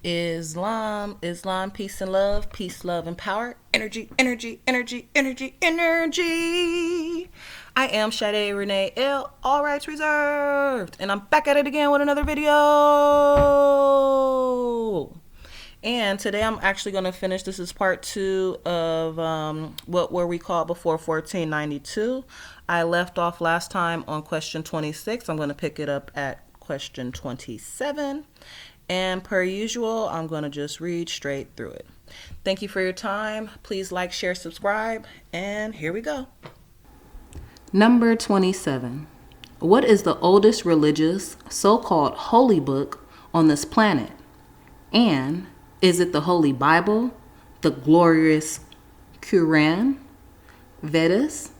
Islam, peace and love, peace, love, and power, energy, energy, energy, energy, energy. I am Sade Renee L, all rights reserved, and I'm back at it again with another video. And today I'm actually going to finish. This is part 2 of what were we called before 1492. I left off last time on question 26. I'm going to pick it up at question 27. And per usual, I'm going to just read straight through it. Thank you for your time. Please like, share, subscribe, and here we go. Number 27. What is the oldest religious, so-called holy book on this planet? And is it the Holy Bible, the glorious Quran, Vedas,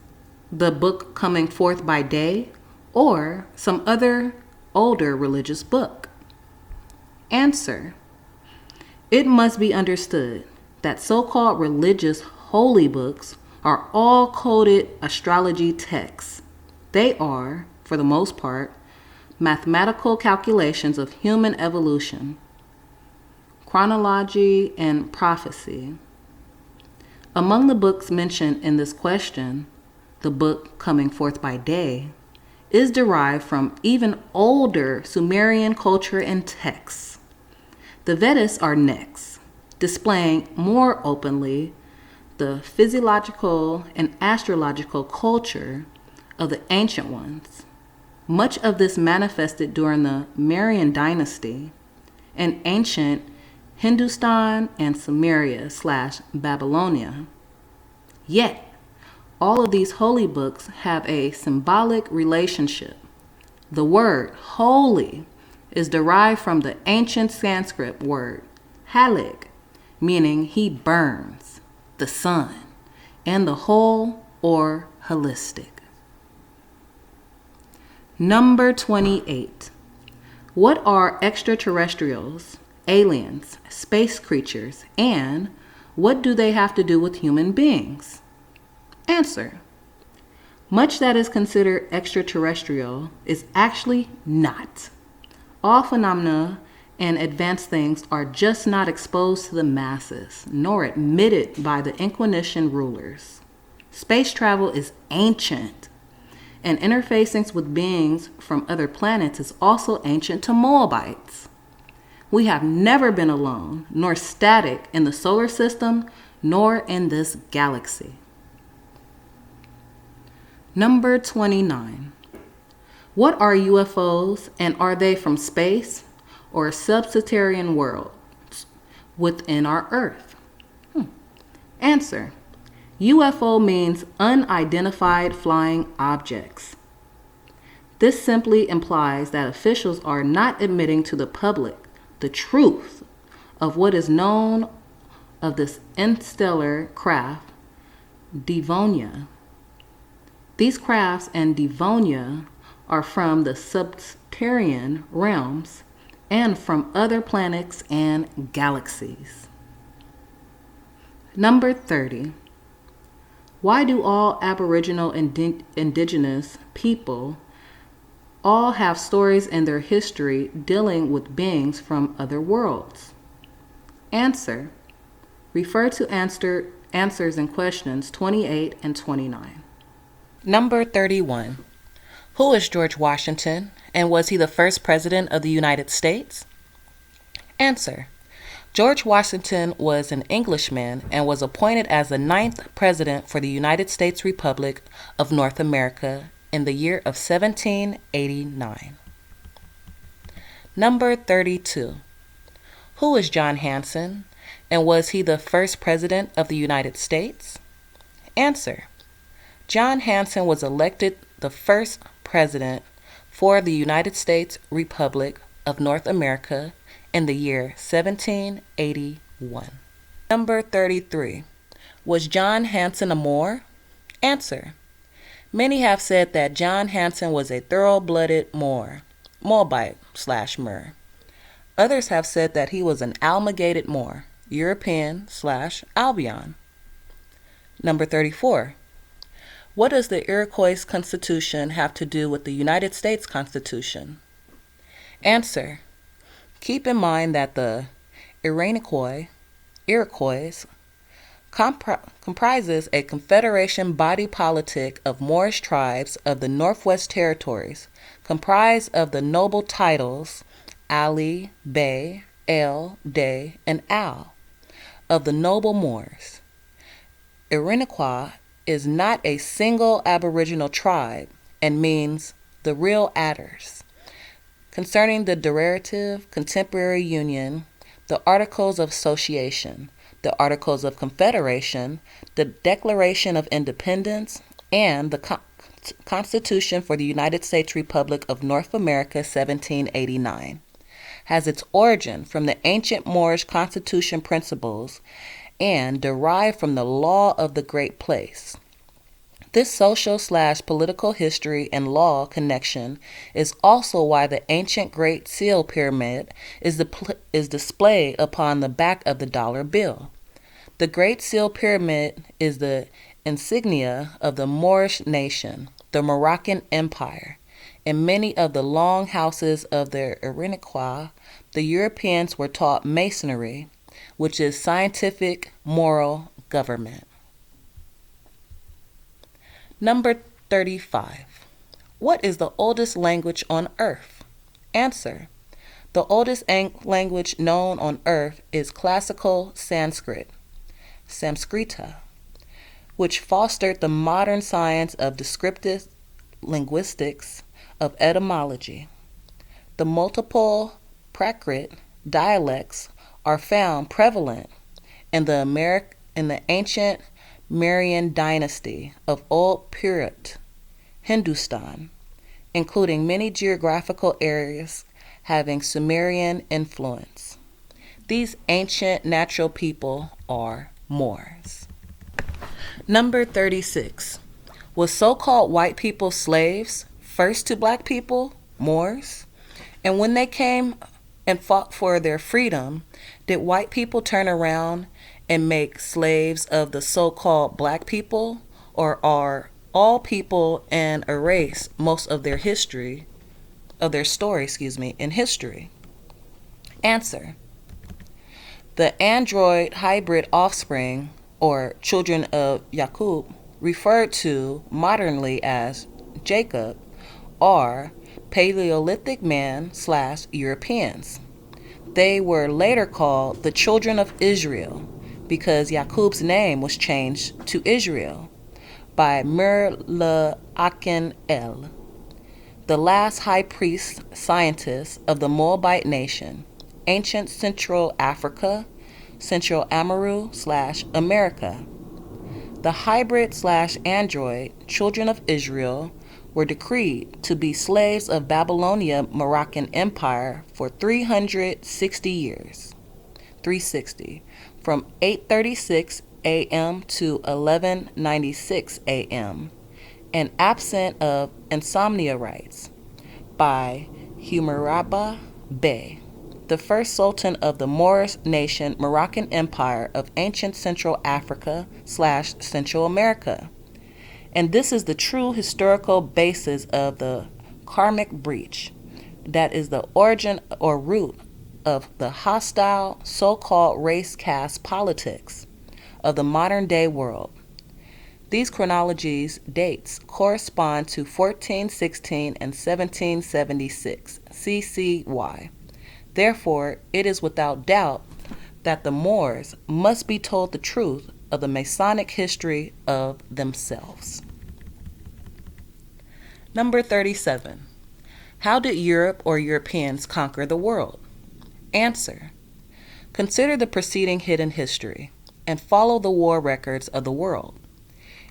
the book coming forth by day, or some other older religious book? Answer. It must be understood that so-called religious holy books are all coded astrology texts. They are, for the most part, mathematical calculations of human evolution, chronology, and prophecy. Among the books mentioned in this question, the book coming forth by day is derived from even older Sumerian culture and texts. The Vedas are next, displaying more openly the physiological and astrological culture of the ancient ones. Much of this manifested during the Mauryan dynasty and ancient Hindustan and Sumeria/Babylonia. Yet, all of these holy books have a symbolic relationship. The word holy is derived from the ancient Sanskrit word halik, meaning he burns, the sun, and the whole or holistic. Number 28. What are extraterrestrials, aliens, space creatures, and what do they have to do with human beings? Answer. Much that is considered extraterrestrial is actually not. All phenomena and advanced things are just not exposed to the masses, nor admitted by the Inquisition rulers. Space travel is ancient, and interfacing with beings from other planets is also ancient to Moabites. We have never been alone, nor static in the solar system, nor in this galaxy. Number 29. What are UFOs, and are they from space or subterranean worlds within our Earth? Answer. UFO means unidentified flying objects. This simply implies that officials are not admitting to the public the truth of what is known of this interstellar craft, Devonia. These crafts and Devonia are from the subterranean realms and from other planets and galaxies. Number 30. Why do all Aboriginal indigenous people all have stories in their history dealing with beings from other worlds? Answer. Refer to answers in questions 28 and 29. Number 31. Who is George Washington, and was he the first president of the United States? Answer. George Washington was an Englishman and was appointed as the 9th president for the United States Republic of North America in the year of 1789. Number 32. Who is John Hanson, and was he the first president of the United States? Answer. John Hanson was elected the first president for the United States Republic of North America in the year 1781. Number 33. Was John Hanson a Moor? Answer. Many have said that John Hanson was a thorough-blooded Moabite/Mer. Others have said that he was an amalgamated Moor, European/Albion. Number 34. What does the Iroquois Constitution have to do with the United States Constitution? Answer. Keep in mind that the Iroquois comprises a confederation body politic of Moorish tribes of the Northwest Territories, comprised of the noble titles Ali, Bey, El, Dey, and Al, of the noble Moors. Iroquois is not a single aboriginal tribe and means the real adders. Concerning the derivative contemporary union, the Articles of Association, the Articles of Confederation, the Declaration of Independence, and the Constitution for the United States Republic of North America 1789, has its origin from the ancient Moorish constitution principles and derived from the law of the Great Place. This social/political history and law connection is also why the ancient Great Seal Pyramid is displayed upon the back of the dollar bill. The Great Seal Pyramid is the insignia of the Moorish nation, the Moroccan Empire. In many of the long houses of the Iroquois, the Europeans were taught Masonry, which is scientific moral government. Number 35. What is the oldest language on earth? Answer. The oldest language known on earth is classical Sanskrit, Samskrita, which fostered the modern science of descriptive linguistics, of etymology. The multiple Prakrit dialects are found prevalent in the ancient Mauryan dynasty of Old Purit, Hindustan, including many geographical areas having Sumerian influence. These ancient natural people are Moors. Number 36. Was so-called white people slaves first to black people, Moors? And when they came and fought for their freedom, did white people turn around and make slaves of the so-called black people, or are all people and erase most of their story in history? Answer. The android hybrid offspring, or children of Yaqub, referred to modernly as Jacob, are Paleolithic man/Europeans. They were later called the children of Israel because Yaqub's name was changed to Israel by Mir Aken El, the last high priest scientist of the Moabite nation, ancient Central Africa, Central Amaru/America. The hybrid/android children of Israel were decreed to be slaves of Babylonia Moroccan Empire for 360 years, 360, from 836 a.m. to 1196 a.m., and absent of insomnia rites, by Hammurabi Bey, the first sultan of the Moorish nation Moroccan Empire of ancient Central Africa/Central America. And this is the true historical basis of the karmic breach, that is the origin or root of the hostile so-called race caste politics of the modern day world. These chronologies dates correspond to 1416 and 1776 CCY. Therefore, it is without doubt that the Moors must be told the truth of the Masonic history of themselves. Number 37. How did Europe or Europeans conquer the world? Answer. Consider the preceding hidden history and follow the war records of the world,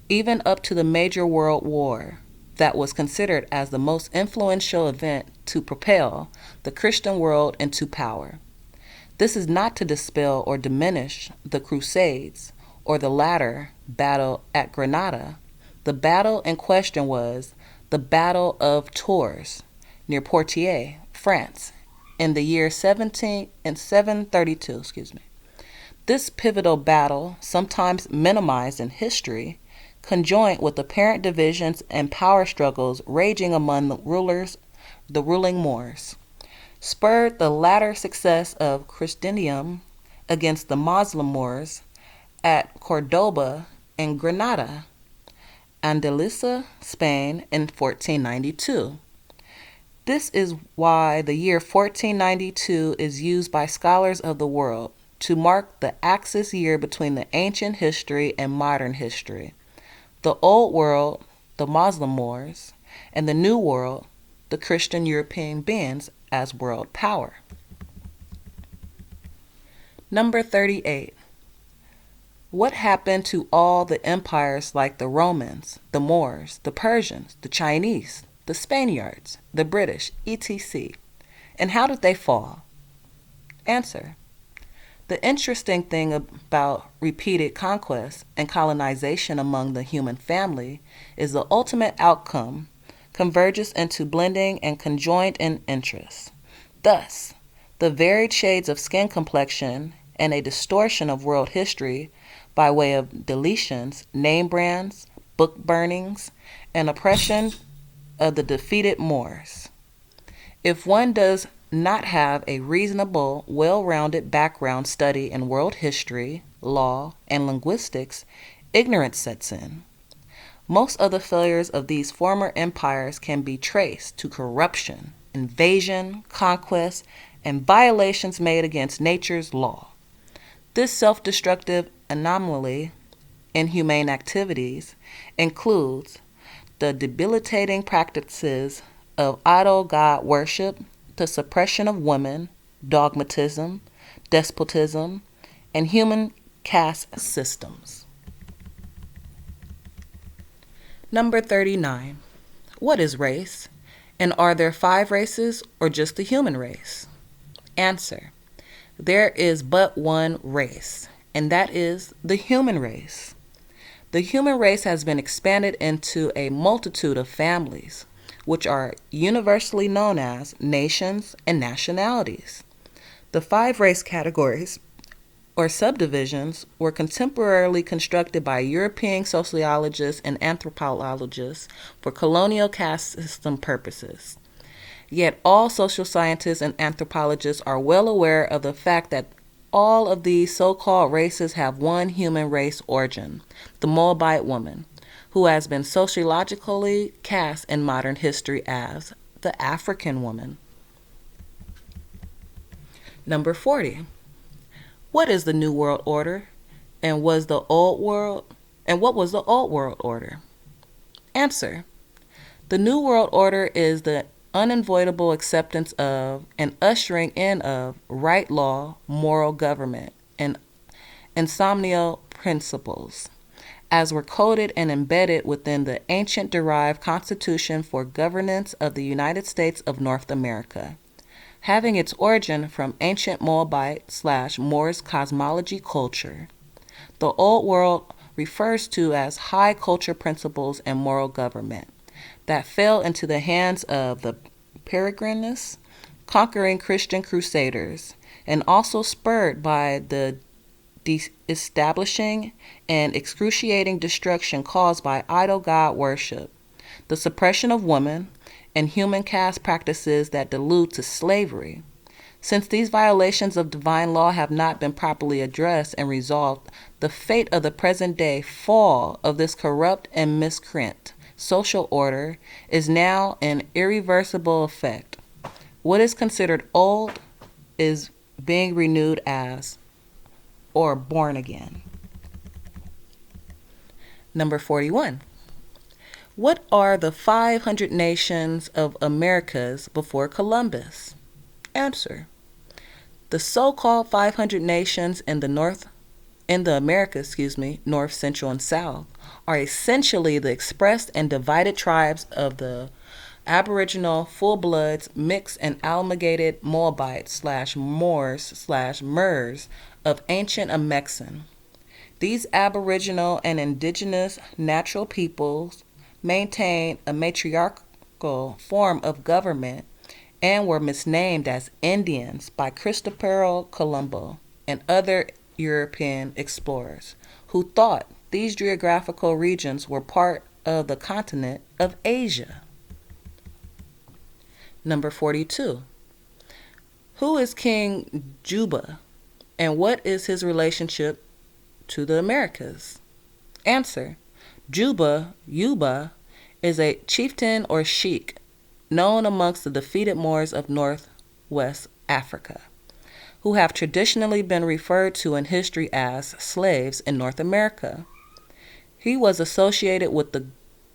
even up to the major world war that was considered as the most influential event to propel the Christian world into power. This is not to dispel or diminish the Crusades or the latter battle at Granada. The battle in question was the Battle of Tours near Poitiers, France, in the year 732. This pivotal battle, sometimes minimized in history, conjoined with apparent divisions and power struggles raging among the ruling Moors, spurred the latter success of Christendom against the Muslim Moors at Cordoba in Granada, Andalusia, Spain in 1492. This is why the year 1492 is used by scholars of the world to mark the axis year between the ancient history and modern history. The Old World, the Muslim Moors, and the New World, the Christian European beings as world power. Number 38. What happened to all the empires like the Romans, the Moors, the Persians, the Chinese, the Spaniards, the British, etc.? And how did they fall? Answer. The interesting thing about repeated conquest and colonization among the human family is the ultimate outcome converges into blending and conjoint in interests. Thus, the varied shades of skin complexion and a distortion of world history by way of deletions, name brands, book burnings, and oppression of the defeated Moors. If one does not have a reasonable, well-rounded background study in world history, law, and linguistics, ignorance sets in. Most of the failures of these former empires can be traced to corruption, invasion, conquest, and violations made against nature's law. This self-destructive anomaly in humane activities includes the debilitating practices of idol god worship, the suppression of women, dogmatism, despotism, and human caste systems. Number 39. What is race? And are there 5 races or just the human race? Answer. There is but one race, and that is the human race. The human race has been expanded into a multitude of families, which are universally known as nations and nationalities. The 5 race categories, or subdivisions, were contemporarily constructed by European sociologists and anthropologists for colonial caste system purposes. Yet all social scientists and anthropologists are well aware of the fact that all of these so-called races have one human race origin, the Moabite woman, who has been sociologically cast in modern history as the African woman. Number 40. What is the New World Order? And what was the Old World Order? Answer. The New World Order is the unavoidable acceptance of and ushering in of right law, moral government, and insomnial principles, as were coded and embedded within the ancient derived Constitution for Governance of the United States of North America, having its origin from ancient Moabite/Moors cosmology culture. The Old World refers to as high culture principles and moral government that fell into the hands of the Peregrinus, conquering Christian crusaders, and also spurred by the establishing and excruciating destruction caused by idol god worship, the suppression of women, and human caste practices that delude to slavery. Since these violations of divine law have not been properly addressed and resolved, the fate of the present day fall of this corrupt and miscreant social order is now an irreversible effect. What is considered old is being renewed as, or born again. Number 41. What are the 500 nations of Americas before Columbus? Answer. The so-called 500 nations in the Americas, North, Central, and South, are essentially the expressed and divided tribes of the Aboriginal, full-bloods, mixed and amalgamated Moors/Moors/Mers of ancient Amexan. These Aboriginal and indigenous natural peoples maintain a matriarchal form of government and were misnamed as Indians by Christopher Colombo and other European explorers who thought these geographical regions were part of the continent of Asia. Number 42. Who is King Juba And what is his relationship to the Americas? Answer. Yuba is a chieftain or sheik known amongst the defeated Moors of northwest Africa, who have traditionally been referred to in history as slaves in North America. He was associated with the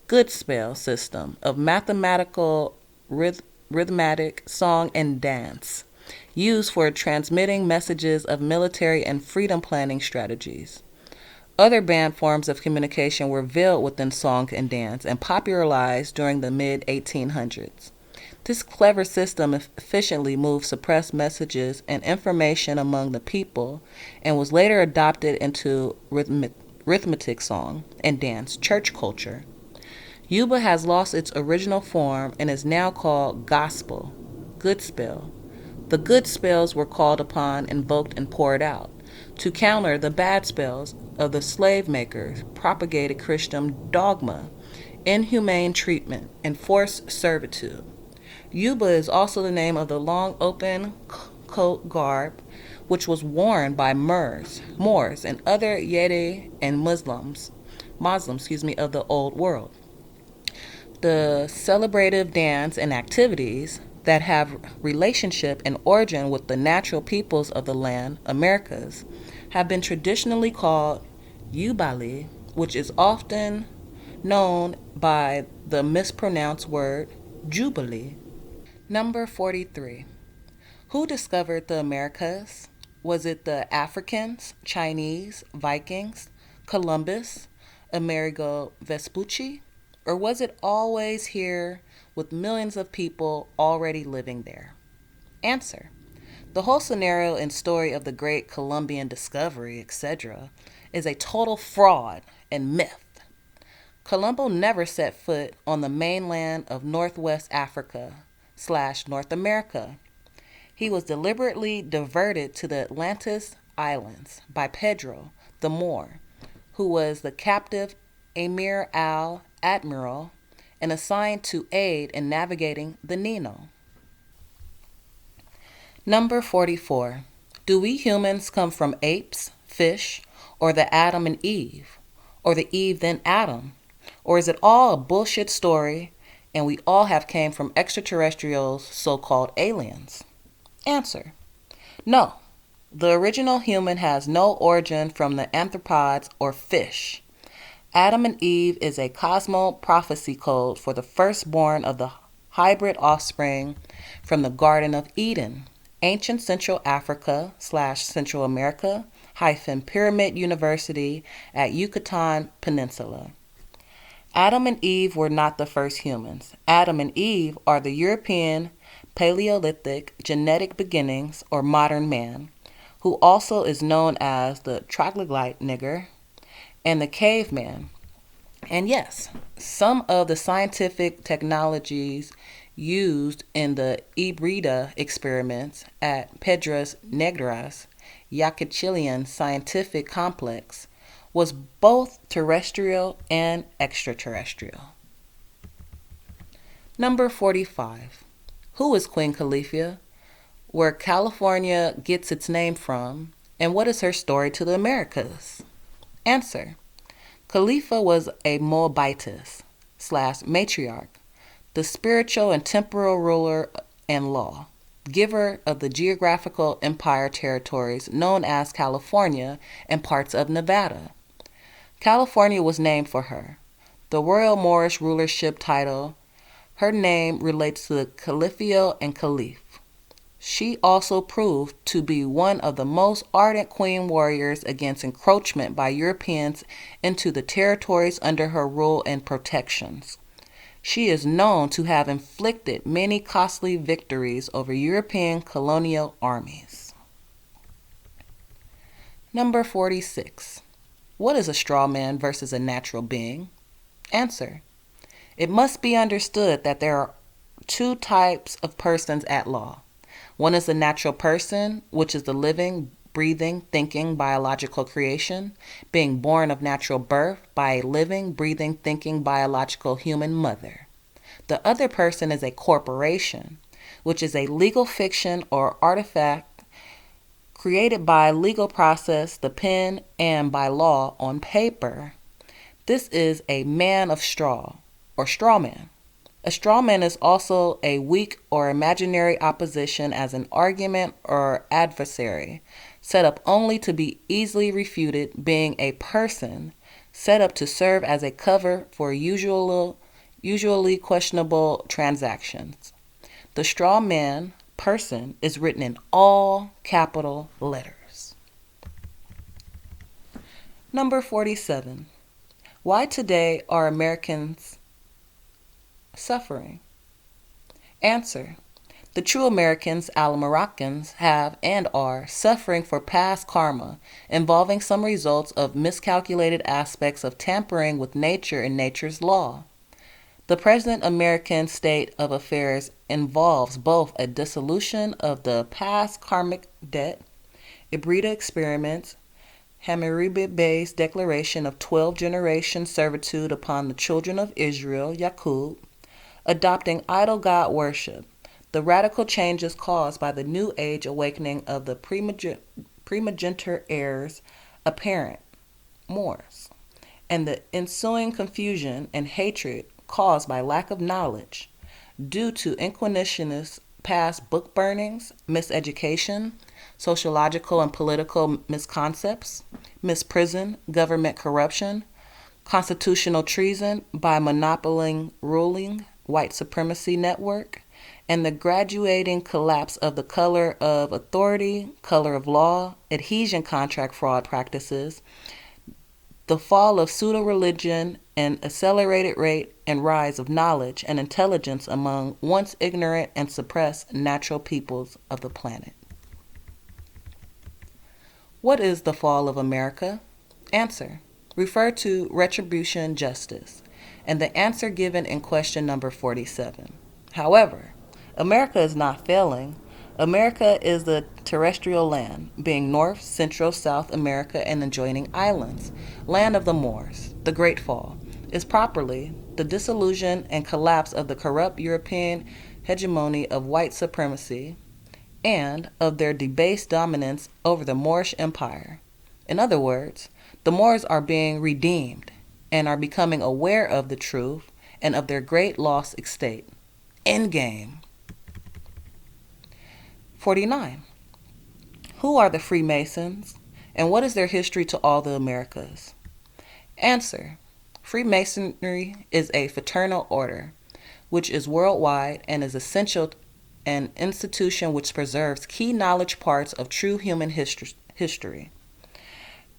good spell system of mathematical rhythmic song and dance, used for transmitting messages of military and freedom planning strategies. Other banned forms of communication were veiled within song and dance and popularized during the mid-1800s. This clever system efficiently moved suppressed messages and information among the people and was later adopted into rhythmic song and dance church culture. Yuba has lost its original form and is now called gospel, good spell. The good spells were called upon, invoked, and poured out to counter the bad spells of the slave makers, propagated Christian dogma, inhumane treatment, and forced servitude. Yuba is also the name of the long open coat garb which was worn by Moors, and other Yedi and Muslims of the Old World. The celebrative dance and activities that have relationship and origin with the natural peoples of the land, Americas, have been traditionally called Yubali, which is often known by the mispronounced word Jubilee. Number 43. Who discovered the Americas? Was it the Africans, Chinese, Vikings, Columbus, Amerigo Vespucci? Or was it always here with millions of people already living there? Answer. The whole scenario and story of the great Columbian discovery, etc., is a total fraud and myth. Colombo never set foot on the mainland of Northwest Africa / North America. He was deliberately diverted to the Atlantis Islands by Pedro the Moor, who was the captive Emir al-Admiral and assigned to aid in navigating the Nino. Number 44. Do we humans come from apes, fish, or the Adam and Eve, or the Eve then Adam? Or is it all a bullshit story and we all have came from extraterrestrials, so-called aliens? Answer. No. The original human has no origin from the anthropods or fish. Adam and Eve is a cosmo-prophecy code for the firstborn of the hybrid offspring from the Garden of Eden, ancient Central Africa / Central America - Pyramid University at Yucatan Peninsula. Adam and Eve were not the first humans. Adam and Eve are the European Paleolithic genetic beginnings or modern man, who also is known as the troglodyte nigger and the caveman. And yes, some of the scientific technologies used in the Hybrida experiments at Piedras Negras, Yaxchilian Scientific Complex, was both terrestrial and extraterrestrial. Number 45. Who is Queen Khalifa? Where California gets its name from? And what is her story to the Americas? Answer. Khalifa was a Moabitess / matriarch, the spiritual and temporal ruler and law giver of the geographical empire territories known as California and parts of Nevada. California was named for her. The royal Moorish rulership title, her name relates to the Califio and Caliph. She also proved to be one of the most ardent queen warriors against encroachment by Europeans into the territories under her rule and protections. She is known to have inflicted many costly victories over European colonial armies. Number 46. What is a straw man versus a natural being? Answer. It must be understood that there are two types of persons at law. One is the natural person, which is the living, breathing, thinking, biological creation, being born of natural birth by a living, breathing, thinking, biological human mother. The other person is a corporation, which is a legal fiction or artifact created by legal process, the pen, and by law on paper. This is a man of straw, or straw man. A straw man is also a weak or imaginary opposition as an argument or adversary, set up only to be easily refuted, being a person set up to serve as a cover for usually questionable transactions. The straw man person is written in all capital letters. Number 47. Why today are Americans suffering? Answer. The true Americans, Moroccans, have and are suffering for past karma involving some results of miscalculated aspects of tampering with nature and nature's law. The present American state of affairs involves both a dissolution of the past karmic debt, Ibrida experiments, Hammurabi Bey's declaration of 12-generation servitude upon the children of Israel, Yaqub, adopting idol god worship, the radical changes caused by the New Age awakening of the primogeniture heirs apparent, Moors, and the ensuing confusion and hatred caused by lack of knowledge due to inquisitionist past book burnings, miseducation, sociological and political misconcepts, misprison, government corruption, constitutional treason by monopoling ruling white supremacy network, and the graduating collapse of the color of authority, color of law, adhesion contract fraud practices, the fall of pseudo-religion, and accelerated rate and rise of knowledge and intelligence among once ignorant and suppressed natural peoples of the planet. What is the fall of America? Answer. Refer to retribution justice, and the answer given in question number 47. However, America is not failing. America is the terrestrial land, being North, Central, South America, and adjoining islands. Land of the Moors. The Great Fall is properly the dissolution and collapse of the corrupt European hegemony of white supremacy and of their debased dominance over the Moorish Empire. In other words, the Moors are being redeemed and are becoming aware of the truth and of their great lost estate. Endgame. 49. Who are the Freemasons, and what is their history to all the Americas? Answer. Freemasonry is a fraternal order, which is worldwide and is essential an institution which preserves key knowledge parts of true human history.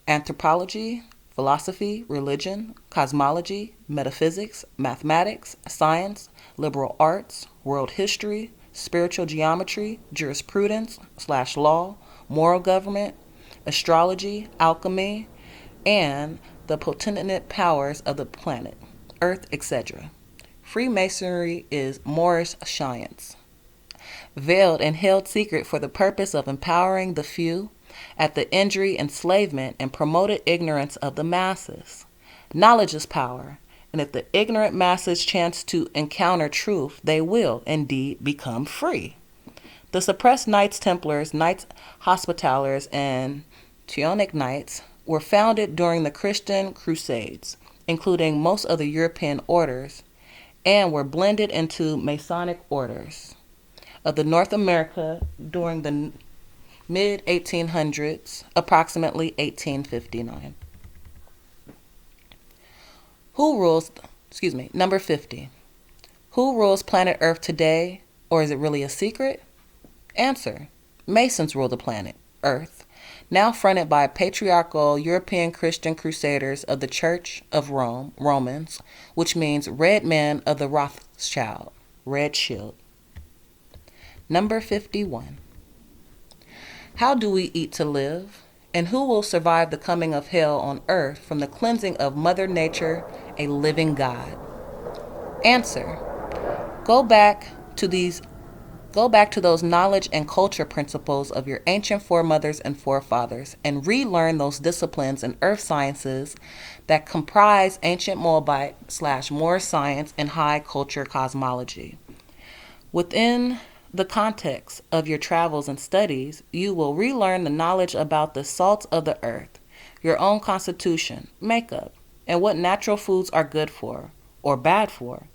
Anthropology, philosophy, religion, cosmology, metaphysics, mathematics, science, liberal arts, world history, spiritual geometry, jurisprudence/law, moral government, astrology, alchemy, and the potent powers of the planet, earth, etc. Freemasonry is Moorish science, veiled and held secret for the purpose of empowering the few at the injury, enslavement, and promoted ignorance of the masses. Knowledge is power, and if the ignorant masses chance to encounter truth, they will indeed become free. The suppressed Knights Templars, Knights Hospitallers, and Teutonic Knights were founded during the Christian Crusades, including most of the European orders, and were blended into Masonic orders of the North America during the mid-1800s, approximately 1859. Number 50. Who rules planet Earth today, or is it really a secret? Answer. Masons rule the planet Earth, now fronted by patriarchal European Christian crusaders of the Church of Rome, Romans, which means red men of the Rothschild, red shield. Number 51. How do we eat to live? And who will survive the coming of hell on earth from the cleansing of Mother Nature, a living God? Answer. Go back to those knowledge and culture principles of your ancient foremothers and forefathers and relearn those disciplines in earth sciences that comprise ancient Moabite/Moor science and high culture cosmology. Within the context of your travels and studies, you will relearn the knowledge about the salt of the earth, your own constitution, makeup, and what natural foods are good for or bad for.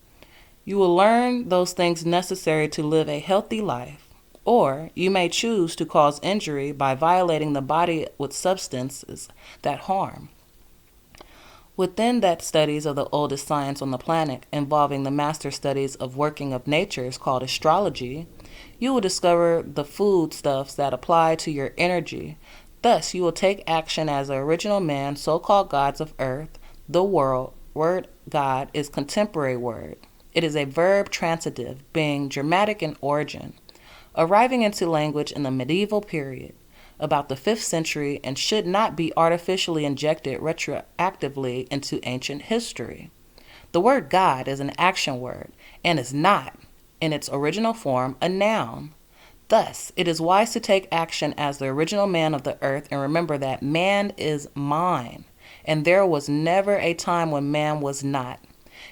You will learn those things necessary to live a healthy life, or you may choose to cause injury by violating the body with substances that harm. Within that studies of the oldest science on the planet, involving the master studies of working of natures called astrology, you will discover the foodstuffs that apply to your energy. Thus, you will take action as the original man, so-called gods of earth. The word God is contemporary word. It is a verb transitive, being dramatic in origin, arriving into language in the medieval period, about the 5th century, and should not be artificially injected retroactively into ancient history. The word God is an action word and is not, in its original form, a noun. Thus, it is wise to take action as the original man of the earth and remember that man is mine, and there was never a time when man was not.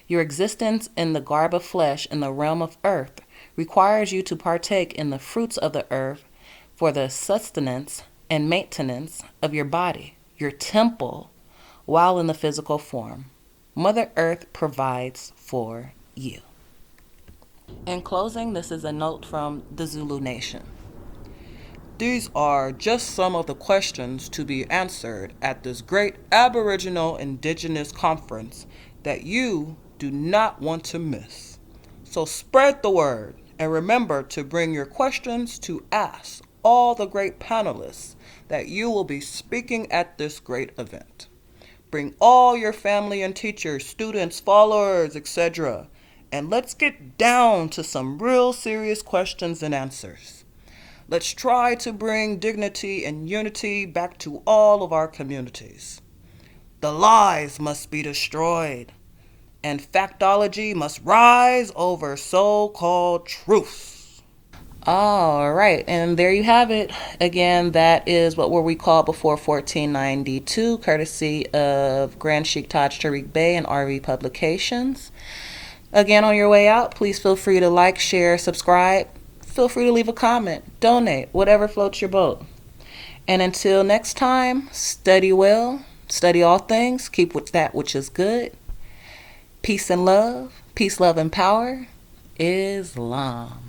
Your existence in the garb of flesh in the realm of earth requires you to partake in the fruits of the earth for the sustenance and maintenance of your body, your temple, while in the physical form. Mother Earth provides for you. In closing, this is a note from the Zulu Nation. These are just some of the questions to be answered at this great Aboriginal Indigenous Conference that you do not want to miss. So spread the word and remember to bring your questions to ask all the great panelists that you will be speaking at this great event. Bring all your family and teachers, students, followers, etc. And let's get down to some real serious questions and answers. Let's try to bring dignity and unity back to all of our communities. The lies must be destroyed, and factology must rise over so-called truths. All right, and there you have it. Again, that is what were we called before 1492, courtesy of Grand Sheikh Taj Tarik Bey and RV Publications. Again, on your way out, please feel free to like, share, subscribe. Feel free to leave a comment, donate, whatever floats your boat. And until next time, study well, study all things, keep with that which is good. Peace, love, and power. Islam.